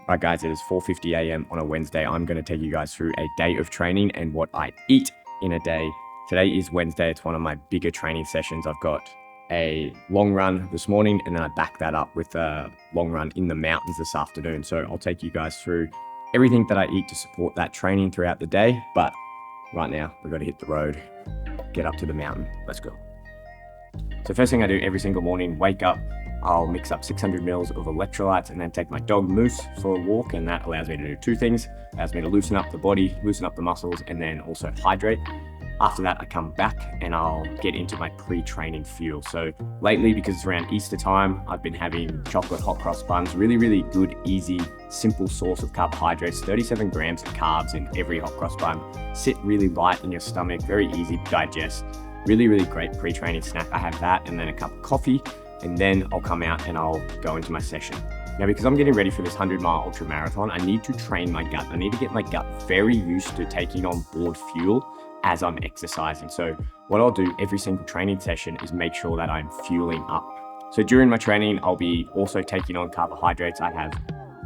Right guys, it is 4:50 a.m. on a Wednesday. I'm going to take you guys through a day of training and what I eat in a day. Today is Wednesday. It's one of my bigger training sessions. I've got a long run this morning and then I back that up with a long run in the mountains this afternoon. So I'll take you guys through everything that I eat to support that training throughout the day. But right now we've got to hit the road, get up to the mountain. Let's go. So first thing I do every single morning, wake up, I'll mix up 600 mils of electrolytes and then take my dog Moose for a walk, and that allows me to do two things. It allows me to loosen up the body, loosen up the muscles, and then also hydrate. After that, I come back and I'll get into my pre-training fuel. So lately, because it's around Easter time, I've been having chocolate hot cross buns. Really, really good, easy, simple source of carbohydrates. 37 grams of carbs in every hot cross bun. Sit really light in your stomach, very easy to digest. Really, really great pre-training snack. I have that and then a cup of coffee, and then I'll come out and I'll go into my session. Now, because I'm getting ready for this 100-mile ultra marathon, I need to train my gut. I need to get my gut very used to taking on board fuel as I'm exercising. So what I'll do every single training session is make sure that I'm fueling up. So during my training, I'll be also taking on carbohydrates. I have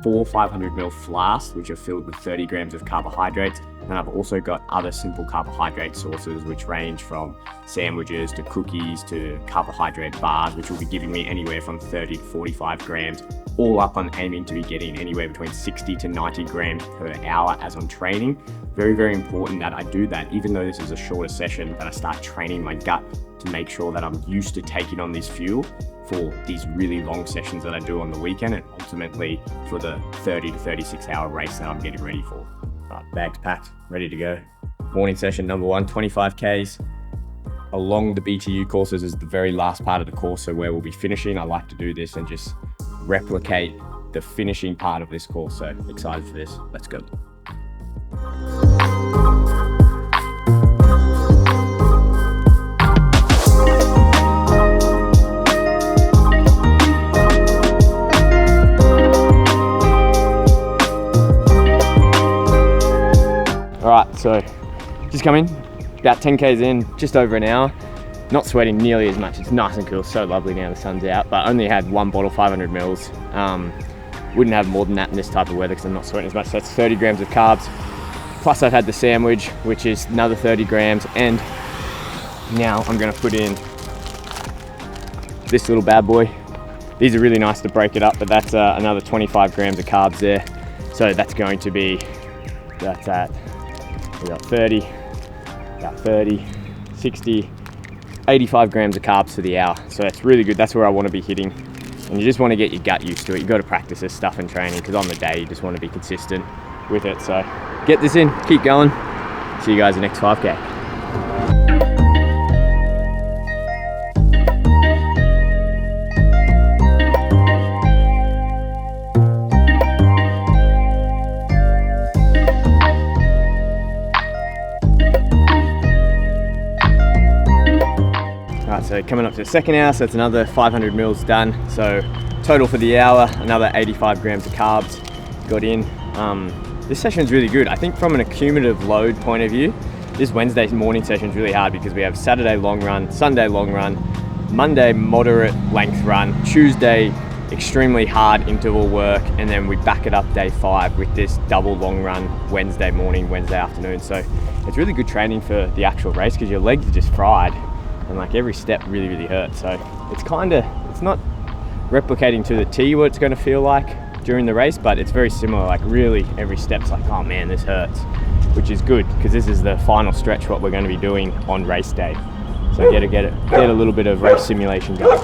4 500 ml flasks, which are filled with 30 grams of carbohydrates. And I've also got other simple carbohydrate sources, which range from sandwiches to cookies to carbohydrate bars, which will be giving me anywhere from 30 to 45 grams. All up, I'm aiming to be getting anywhere between 60 to 90 grams per hour as I'm training. Very, very important that I do that, even though this is a shorter session, that I start training my gut to make sure that I'm used to taking on this fuel for these really long sessions that I do on the weekend, and ultimately for the 30 to 36 hour race that I'm getting ready for. Bags packed, ready to go. Morning session number 1, 25 Ks. Along the BTU courses is the very last part of the course, so where we'll be finishing. I like to do this and just replicate the finishing part of this course, so excited for this. Let's go. All right, so just come in, about 10 Ks in, just over an hour. Not sweating nearly as much. It's nice and cool, so lovely now the sun's out, but only had one bottle, 500 mils. Wouldn't have more than that in this type of weather because I'm not sweating as much. So that's 30 grams of carbs. Plus I've had the sandwich, which is another 30 grams. And now I'm gonna put in this little bad boy. These are really nice to break it up, but that's another 25 grams of carbs there. So that's going to be, that's at, we got 30, about 30, 60, 85 grams of carbs for the hour. So that's really good. That's where I want to be hitting. And you just want to get your gut used to it. You've got to practice this stuff in training because on the day you just want to be consistent with it. So get this in, keep going. See you guys in the next 5K. So coming up to the second hour, so that's another 500 mils done. So total for the hour, another 85 grams of carbs got in. This session is really good. I think from an accumulative load point of view, this Wednesday's morning session is really hard because we have Saturday long run, Sunday long run, Monday moderate length run, Tuesday extremely hard interval work, and then we back it up day 5 with this double long run Wednesday morning, Wednesday afternoon. So it's really good training for the actual race because your legs are just fried. And like every step really, really hurts. So it's not replicating to the T what it's going to feel like during the race, but it's very similar. Like really every step's like, oh man, this hurts, which is good because this is the final stretch what we're going to be doing on race day. So get a little bit of race simulation going.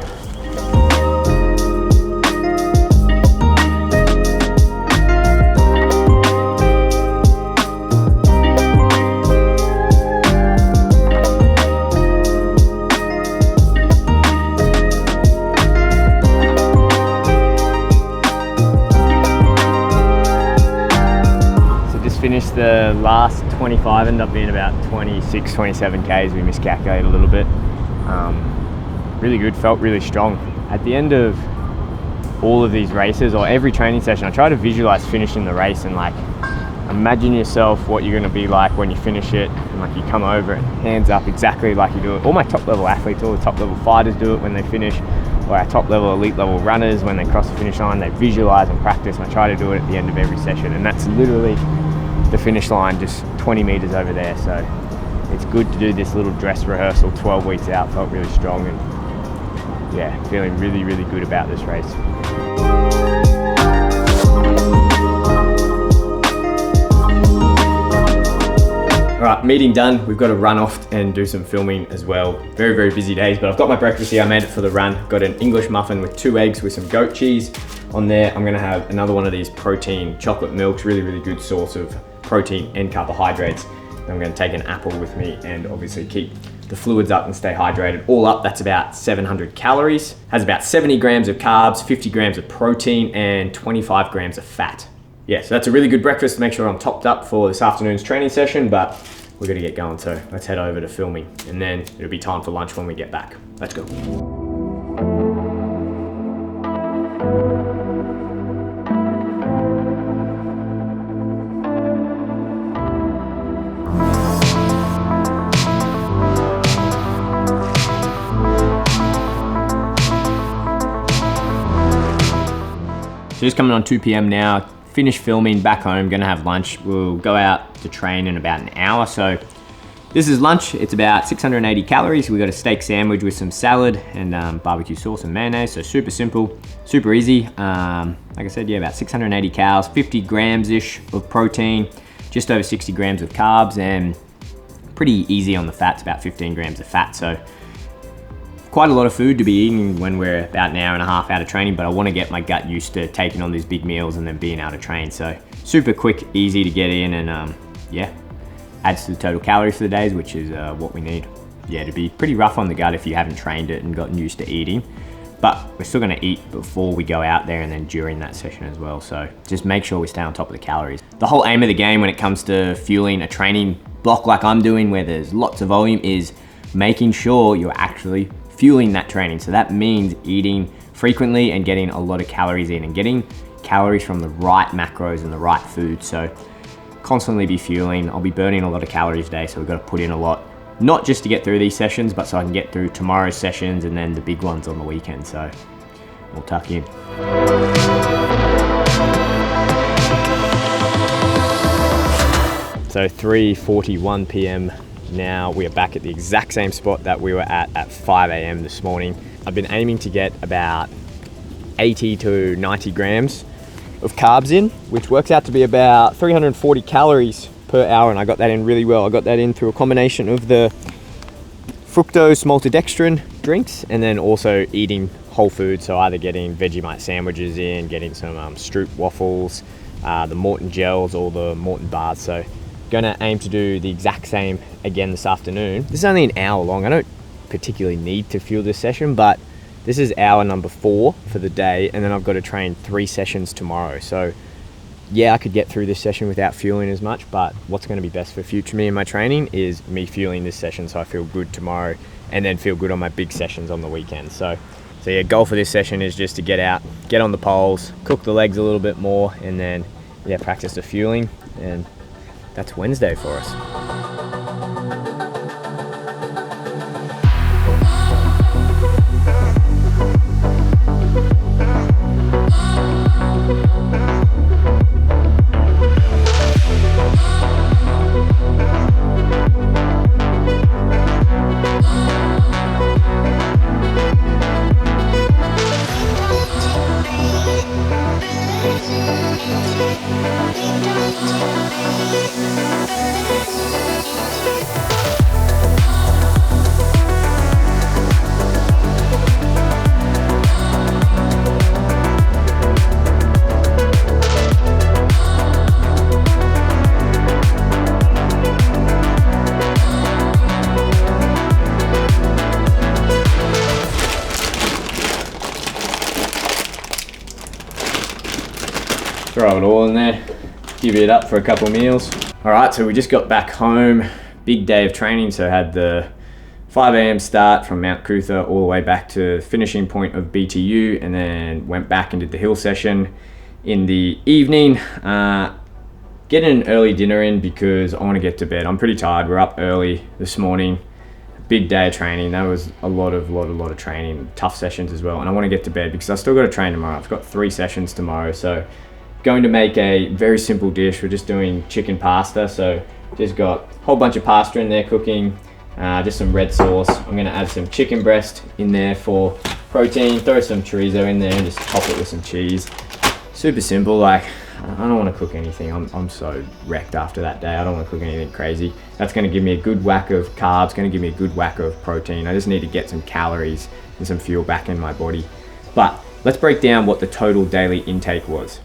Finished the last 25, ended up being about 26, 27 Ks. We miscalculated a little bit. Really good, felt really strong. At the end of all of these races or every training session, I try to visualize finishing the race and like imagine yourself what you're going to be like when you finish it, and like you come over it, hands up exactly like you do it. All my top level athletes, all the top level fighters do it when they finish. or our top level, elite level runners, when they cross the finish line, they visualize and practice, and I try to do it at the end of every session, and that's literally the finish line, just 20 meters over there. So it's good to do this little dress rehearsal 12 weeks out. Felt really strong, and yeah, feeling really, really good about this race. All right, meeting done. We've got to run off and do some filming as well. Very, very busy days, but I've got my breakfast here. I made it for the run. Got an English muffin with 2 eggs with some goat cheese on there. I'm gonna have another one of these protein chocolate milks, really, really good source of protein and carbohydrates. Then I'm gonna take an apple with me and obviously keep the fluids up and stay hydrated. All up, that's about 700 calories. Has about 70 grams of carbs, 50 grams of protein, and 25 grams of fat. Yeah, so that's a really good breakfast to make sure I'm topped up for this afternoon's training session, but we're gonna get going, so let's head over to filming, and then it'll be time for lunch when we get back. Let's go. So just coming on 2 p.m. now, finished filming, back home, gonna have lunch. We'll go out to train in about an hour. So this is lunch. It's about 680 calories. We got a steak sandwich with some salad and barbecue sauce and mayonnaise. So super simple, super easy. Like I said, yeah, about 680 calories, 50 grams-ish of protein, just over 60 grams of carbs, and pretty easy on the fats, about 15 grams of fat. So quite a lot of food to be eating when we're about an hour and a half out of training, but I want to get my gut used to taking on these big meals and then being able to train. So super quick, easy to get in, and yeah, adds to the total calories for the days, which is what we need. Yeah, to be pretty rough on the gut if you haven't trained it and gotten used to eating, but we're still going to eat before we go out there and then during that session as well. So just make sure we stay on top of the calories. The whole aim of the game when it comes to fueling a training block like I'm doing, where there's lots of volume, is making sure you're actually fueling that training. So that means eating frequently and getting a lot of calories in, and getting calories from the right macros and the right food. So constantly be fueling. I'll be burning a lot of calories a day, so we've got to put in a lot, not just to get through these sessions, but so I can get through tomorrow's sessions and then the big ones on the weekend. So we'll tuck in. So 3:41 p.m. now. We are back at the exact same spot that we were at 5 a.m. this morning. I've been aiming to get about 80 to 90 grams of carbs in, which works out to be about 340 calories per hour, and I got that in really well. I got that in through a combination of the fructose maltodextrin drinks and then also eating whole food, so either getting Vegemite sandwiches in, getting some Stroop waffles, the Morton gels, or the Morton bars. So gonna aim to do the exact same again this afternoon. This is only an hour long. I don't particularly need to fuel this session, but this is hour number 4 for the day, and then I've got to train 3 sessions tomorrow. So yeah, I could get through this session without fueling as much, but what's going to be best for future me and my training is me fueling this session so I feel good tomorrow and then feel good on my big sessions on the weekend. So yeah, goal for this session is just to get out, get on the poles, cook the legs a little bit more, and then yeah, practice the fueling, and that's Wednesday for us. Throw it all in there, give it up for a couple meals. All right, so we just got back home, big day of training. So had the 5 a.m. start from Mount Cootha all the way back to finishing point of BTU, and then went back and did the hill session in the evening. Getting an early dinner in because I want to get to bed. I'm pretty tired. We're up early this morning, big day of training. That was a lot of training, tough sessions as well. And I want to get to bed because I still got to train tomorrow. I've got 3 sessions tomorrow. So going to make a very simple dish. We're just doing chicken pasta. So just got a whole bunch of pasta in there cooking, just some red sauce. I'm going to add some chicken breast in there for protein, throw some chorizo in there and just top it with some cheese. Super simple. Like, I don't want to cook anything. I'm so wrecked after that day. I don't want to cook anything crazy. That's going to give me a good whack of carbs, going to give me a good whack of protein. I just need to get some calories and some fuel back in my body. But let's break down what the total daily intake was.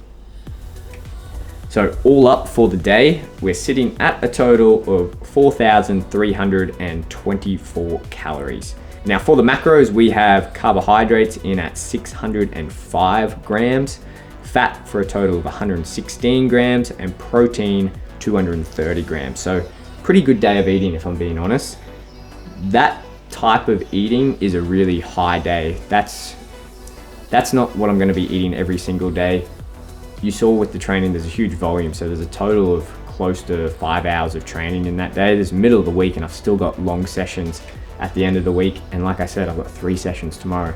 So all up for the day, we're sitting at a total of 4,324 calories. Now for the macros, we have carbohydrates in at 605 grams, fat for a total of 116 grams, and protein 230 grams. So pretty good day of eating, if I'm being honest. That type of eating is a really high day. That's not what I'm going to be eating every single day. You saw with the training, there's a huge volume. So there's a total of close to 5 hours of training in that day. This is middle of the week and I've still got long sessions at the end of the week. And like I said, I've got 3 sessions tomorrow.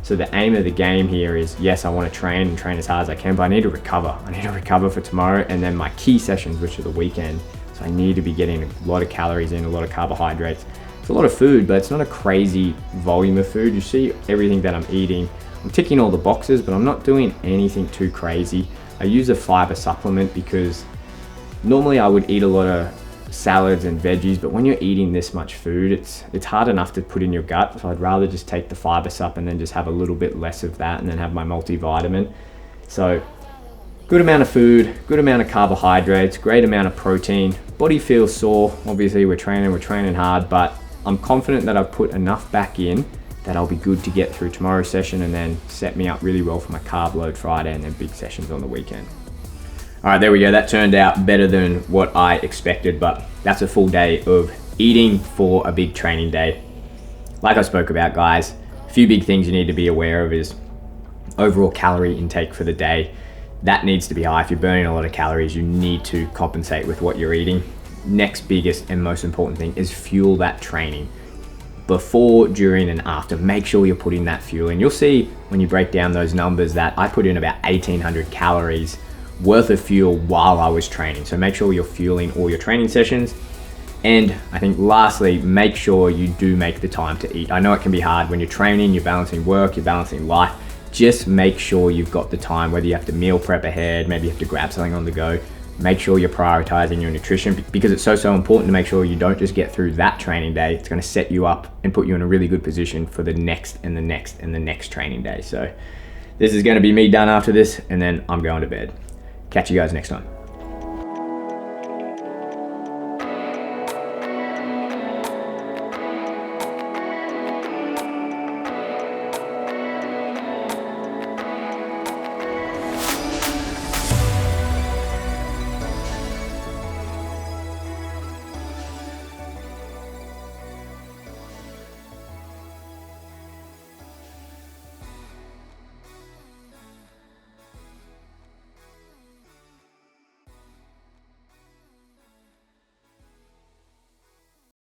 So the aim of the game here is, yes, I want to train and train as hard as I can, but I need to recover. I need to recover for tomorrow and then my key sessions, which are the weekend. So I need to be getting a lot of calories in, a lot of carbohydrates. It's a lot of food, but it's not a crazy volume of food. You see everything that I'm eating. I'm ticking all the boxes, but I'm not doing anything too crazy. I use a fiber supplement because normally I would eat a lot of salads and veggies, but when you're eating this much food, it's hard enough to put in your gut. So I'd rather just take the fiber sup and then just have a little bit less of that and then have my multivitamin. So good amount of food, good amount of carbohydrates, great amount of protein. Body feels sore. Obviously we're training hard, but I'm confident that I've put enough back in that I'll be good to get through tomorrow's session and then set me up really well for my carb load Friday and then big sessions on the weekend. All right, there we go. That turned out better than what I expected, but that's a full day of eating for a big training day. Like I spoke about, guys, a few big things you need to be aware of is overall calorie intake for the day. That needs to be high. If you're burning a lot of calories, you need to compensate with what you're eating. Next biggest and most important thing is fuel that training. Before, during, and after, make sure you're putting that fuel in. You'll see when you break down those numbers that I put in about 1,800 calories worth of fuel while I was training. So make sure you're fueling all your training sessions. And I think lastly, make sure you do make the time to eat. I know it can be hard when you're training, you're balancing work, you're balancing life. Just make sure you've got the time, whether you have to meal prep ahead, maybe you have to grab something on the go. Make sure you're prioritizing your nutrition because it's so important to make sure you don't just get through that training day. It's going to set you up and put you in a really good position for the next and the next and the next training day. So this is going to be me done after this, and then I'm going to bed. Catch you guys next time.